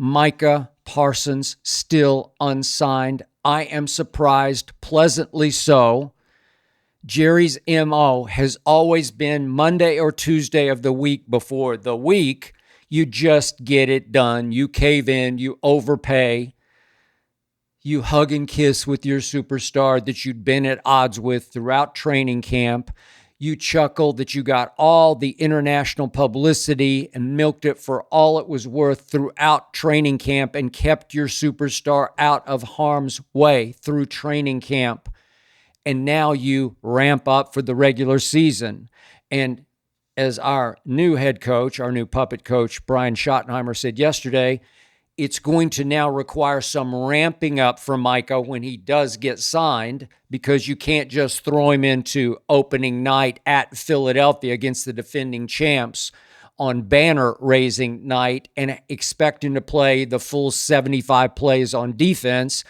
Micah Parsons still unsigned? I am surprised, pleasantly so. Jerry's MO has always been Monday or Tuesday of the week before the week. You just get it done. You cave in, you overpay, you hug and kiss with your superstar that you'd been at odds with throughout training camp. You chuckle that you got all the international publicity and milked it for all it was worth throughout training camp and kept your superstar out of harm's way through training camp. And now you ramp up for the regular season. And as our new head coach, our new puppet coach, Brian Schottenheimer, said yesterday, it's going to now require some ramping up for Micah when he does get signed, because you can't just throw him into opening night at Philadelphia against the defending champs on banner raising night and expect him to play the full 75 plays on defense,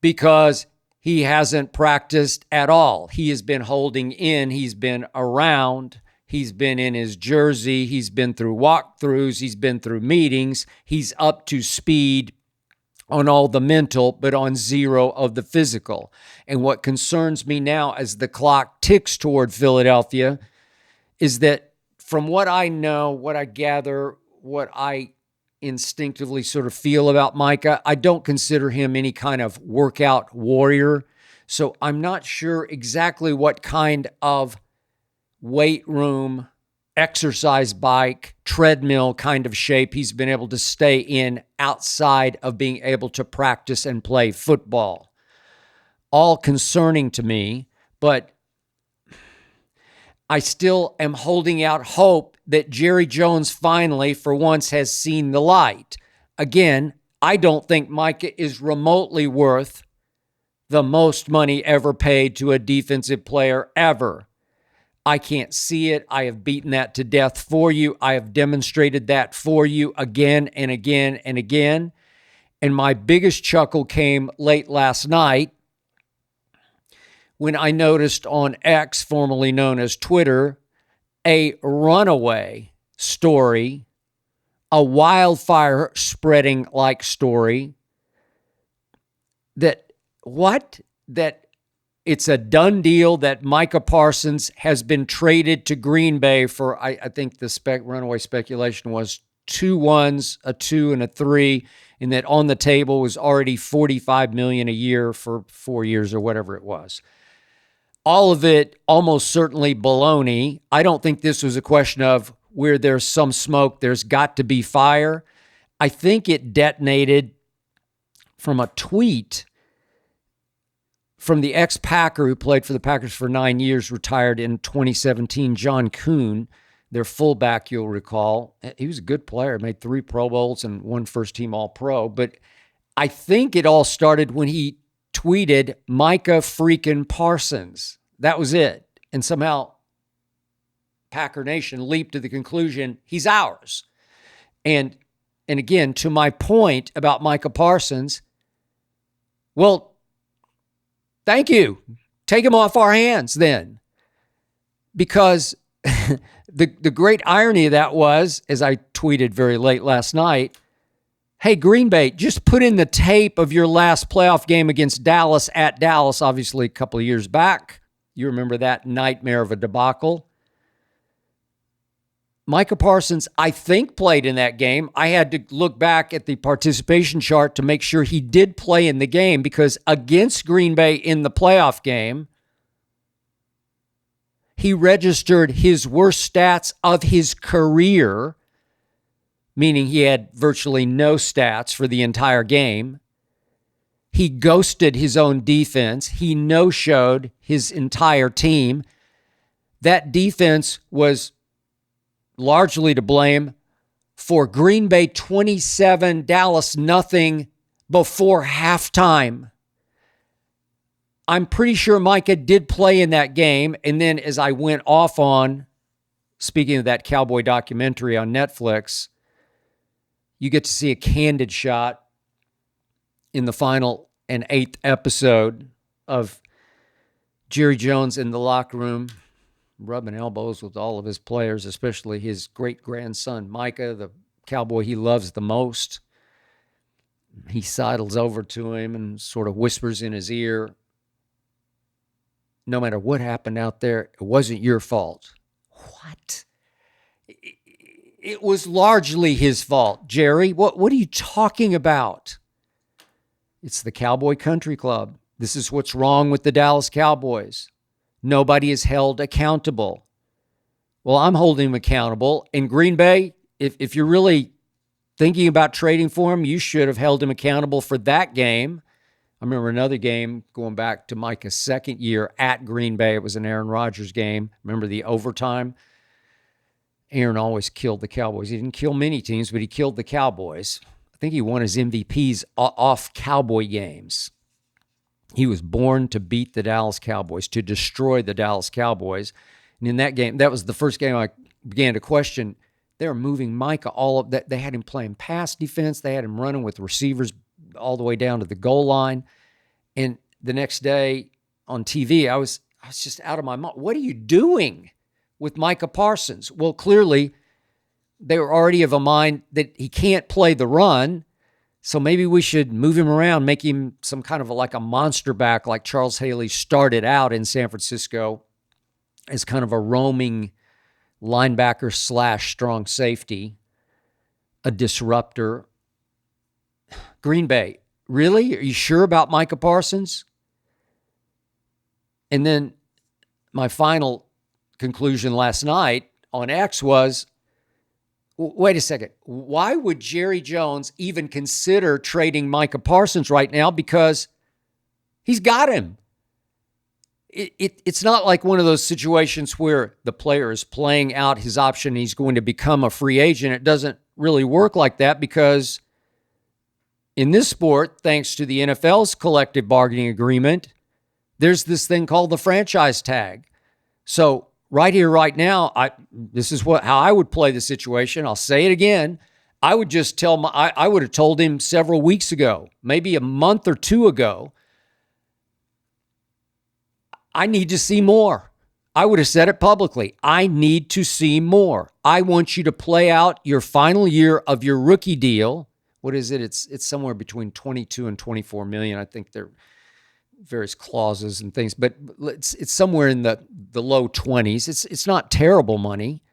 because he hasn't practiced at all. He has been holding in. He's been around. He's been in his jersey. He's been through walkthroughs. He's been through meetings. He's up to speed on all the mental, but on zero of the physical. And what concerns me now as the clock ticks toward Philadelphia is that from what I know, what I gather, what I instinctively sort of feel about Micah, I don't consider him any kind of workout warrior. So I'm not sure exactly what kind of weight room, exercise bike, treadmill kind of shape he's been able to stay in outside of being able to practice and play football. All concerning to me, but I still am holding out hope that Jerry Jones finally, for once, has seen the light. Again, I don't think Micah is remotely worth the most money ever paid to a defensive player ever. I can't see it. I have beaten that to death for you. I have demonstrated that for you again and again and again. And my biggest chuckle came late last night when I noticed on X, formerly known as Twitter, a runaway story, a wildfire spreading like story, that it's a done deal that Micah Parsons has been traded to Green Bay for, I think the runaway speculation was 2 1s, a 2, and a 3, and that on the table was already $45 million a year for 4 years or whatever it was. All of it almost certainly baloney. I don't think this was a question of where there's some smoke, there's got to be fire. I think it detonated from a tweet from the ex-Packer who played for the Packers for 9 years, retired in 2017, John Kuhn, their fullback, you'll recall. He was a good player, made 3 Pro Bowls and 1 first-team All-Pro. But I think it all started when he tweeted Micah freaking Parsons. That was it. And somehow Packer Nation leaped to the conclusion he's ours. And again, to my point about Micah Parsons, well, thank you. Take him off our hands then. Because the great irony of that was, as I tweeted very late last night, hey, Green Bay, just put in the tape of your last playoff game against Dallas at Dallas, obviously a couple of years back. You remember that nightmare of a debacle. Micah Parsons, I think, played in that game. I had to look back at the participation chart to make sure he did play in the game, because against Green Bay in the playoff game, he registered his worst stats of his career, meaning he had virtually no stats for the entire game. He ghosted his own defense. He no-showed his entire team. That defense was largely to blame for Green Bay 27, Dallas nothing before halftime. I'm pretty sure Micah did play in that game. And then as I went off on, speaking of that cowboy documentary on Netflix, you get to see a candid shot in the final and 8th episode of Jerry Jones in the locker room, rubbing elbows with all of his players, especially his great-grandson, Micah, the cowboy he loves the most. He sidles over to him and sort of whispers in his ear, no matter what happened out there, it wasn't your fault. What? It was largely his fault, Jerry. What are you talking about? It's the Cowboy Country Club. This is what's wrong with the Dallas Cowboys. Nobody is held accountable. Well, I'm holding him accountable. In Green Bay, if you're really thinking about trading for him, you should have held him accountable for that game. I remember another game going back to Micah's second year at Green Bay. It was an Aaron Rodgers game. Remember the overtime? Aaron always killed the Cowboys. He didn't kill many teams, but he killed the Cowboys. I think he won his MVPs off Cowboy games. He was born to beat the Dallas Cowboys, to destroy the Dallas Cowboys. And in that game, that was the first game I began to question. They were moving Micah all of that. They had him playing pass defense. They had him running with receivers all the way down to the goal line. And the next day on TV, I was just out of my mind. What are you doing with Micah Parsons? Well, clearly they were already of a mind that he can't play the run. So maybe we should move him around, make him some kind of like a monster back like Charles Haley started out in San Francisco as kind of a roaming linebacker / strong safety, a disruptor. Green Bay, really? Are you sure about Micah Parsons? And then my final conclusion last night on X was, wait a second. Why would Jerry Jones even consider trading Micah Parsons right now? Because he's got him. It's not like one of those situations where the player is playing out his option and he's going to become a free agent. It doesn't really work like that because in this sport, thanks to the NFL's collective bargaining agreement, there's this thing called the franchise tag. So right here, right now, this is how I would play the situation. I'll say it again. I would just I would have told him several weeks ago, maybe a month or two ago, I need to see more. I would have said it publicly. I need to see more. I want you to play out your final year of your rookie deal. What is it? It's somewhere between 22 and 24 million. I think there are various clauses and things, but it's somewhere in the low 20s. It's not terrible money.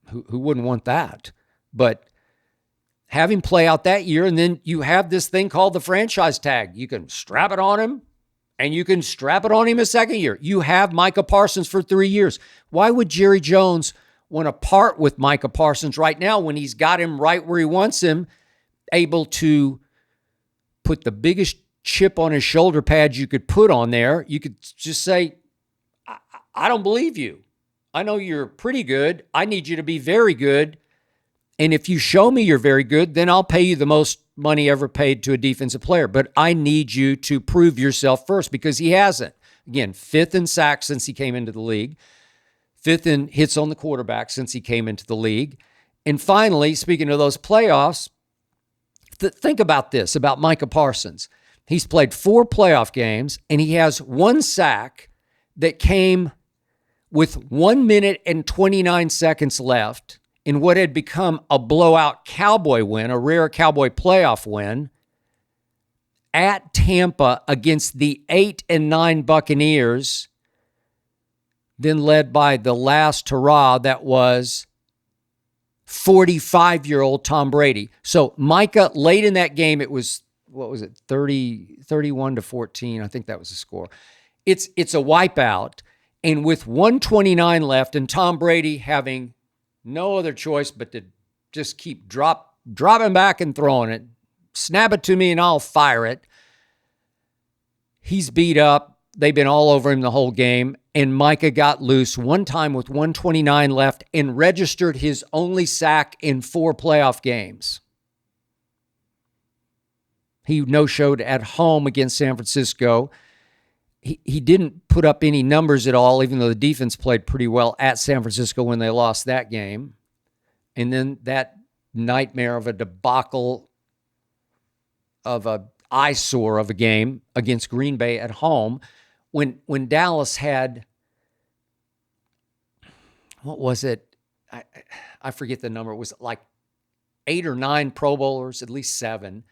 Who wouldn't want that? But have him play out that year, and then you have this thing called the franchise tag. You can strap it on him, and you can strap it on him a second year. You have Micah Parsons for 3 years. Why would Jerry Jones want to part with Micah Parsons right now when he's got him right where he wants him, able to put the biggest chip on his shoulder pads you could put on there? You could just say, I don't believe you. I know you're pretty good. I need you to be very good. And if you show me you're very good, then I'll pay you the most money ever paid to a defensive player. But I need you to prove yourself first, because he hasn't. Again, 5th in sacks since he came into the league. 5th in hits on the quarterback since he came into the league. And finally, speaking of those playoffs, think about this, about Micah Parsons. He's played 4 playoff games, and he has 1 sack that came with 1 minute and 29 seconds left in what had become a blowout Cowboy win, a rare Cowboy playoff win, at Tampa against the 8-9 Buccaneers, then led by the last hurrah that was 45-year-old Tom Brady. So Micah, late in that game, it was, 31-14. I think that was the score. It's a wipeout. And with 129 left and Tom Brady having no other choice but to just keep dropping back and throwing it, snap it to me and I'll fire it. He's beat up. They've been all over him the whole game. And Micah got loose one time with 129 left and registered his only sack in 4 playoff games. He no-showed at home against San Francisco. He didn't put up any numbers at all, even though the defense played pretty well at San Francisco when they lost that game. And then that nightmare of a debacle of a eyesore of a game against Green Bay at home when Dallas had, what was it? I forget the number. It was like 8 or 9 Pro Bowlers, at least 7.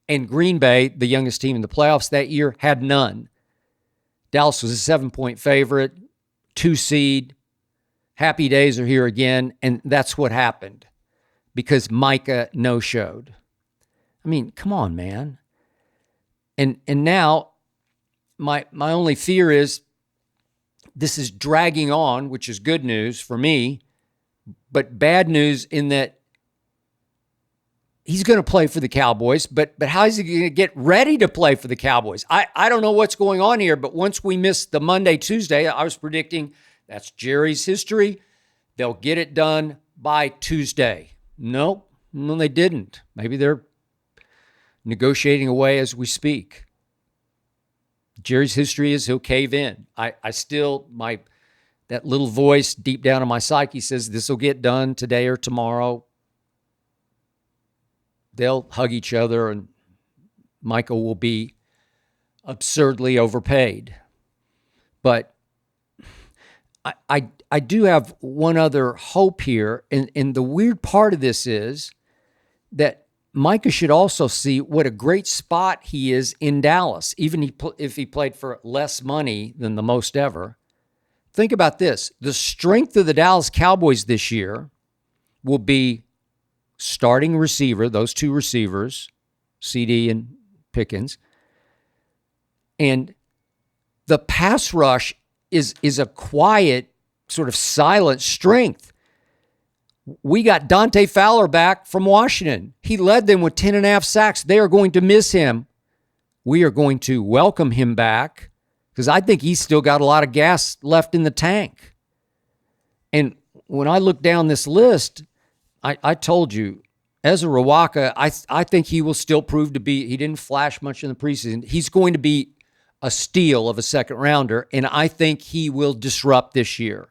And Green Bay, the youngest team in the playoffs that year, had none. Dallas was a 7-point favorite, 2 seed. Happy days are here again, and that's what happened because Micah no-showed. I mean, come on, man. And now my only fear is this is dragging on, which is good news for me, but bad news in that he's going to play for the Cowboys, but how is he going to get ready to play for the Cowboys? I don't know what's going on here, but once we missed the Monday, Tuesday, I was predicting that's Jerry's history. They'll get it done by Tuesday. Nope, no, they didn't. Maybe they're negotiating away as we speak. Jerry's history is he'll cave in. I still, that little voice deep down in my psyche says this will get done today or tomorrow. They'll hug each other and Michael will be absurdly overpaid. But I do have one other hope here. And the weird part of this is that Micah should also see what a great spot he is in Dallas, even if he played for less money than the most ever. Think about this. The strength of the Dallas Cowboys this year will be starting receiver, those 2 receivers, CD and Pickens. And the pass rush is a quiet, sort of silent strength. We got Dante Fowler back from Washington. He led them with 10.5 sacks. They are going to miss him. We are going to welcome him back because I think he's still got a lot of gas left in the tank. And when I look down this list, I told you, Ezra Ruwaka, I think he will still prove to be, he didn't flash much in the preseason. He's going to be a steal of a second rounder, and I think he will disrupt this year.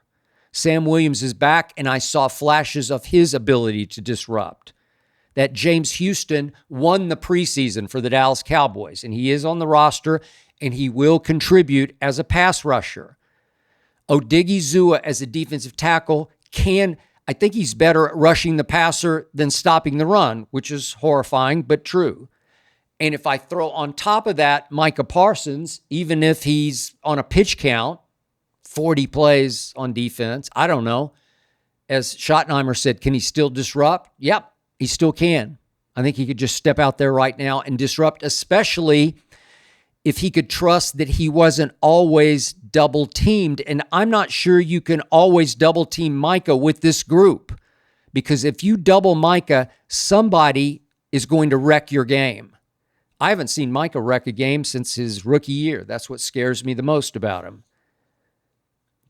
Sam Williams is back, and I saw flashes of his ability to disrupt. That James Houston won the preseason for the Dallas Cowboys, and he is on the roster, and he will contribute as a pass rusher. Odigizua as a defensive tackle I think he's better at rushing the passer than stopping the run, which is horrifying, but true. And if I throw on top of that Micah Parsons, even if he's on a pitch count, 40 plays on defense, I don't know. As Schottenheimer said, can he still disrupt? Yep, he still can. I think he could just step out there right now and disrupt, especially if he could trust that he wasn't always double teamed. And I'm not sure you can always double team Micah with this group, because if you double Micah, somebody is going to wreck your game. I haven't seen Micah wreck a game since his rookie year. That's what scares me the most about him.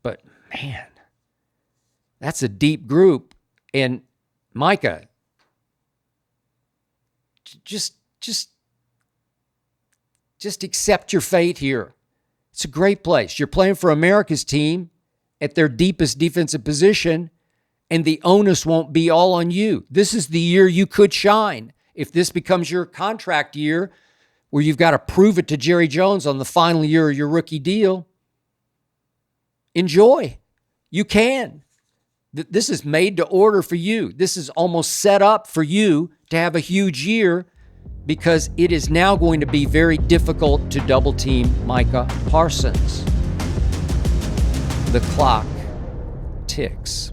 But man, that's a deep group. And Micah, just accept your fate here. It's a great place. You're playing for America's team at their deepest defensive position, and the onus won't be all on you. This is the year you could shine. If this becomes your contract year where you've got to prove it to Jerry Jones on the final year of your rookie deal, enjoy. You can. This is made to order for you. This is almost set up for you to have a huge year, because it is now going to be very difficult to double team Micah Parsons. The clock ticks.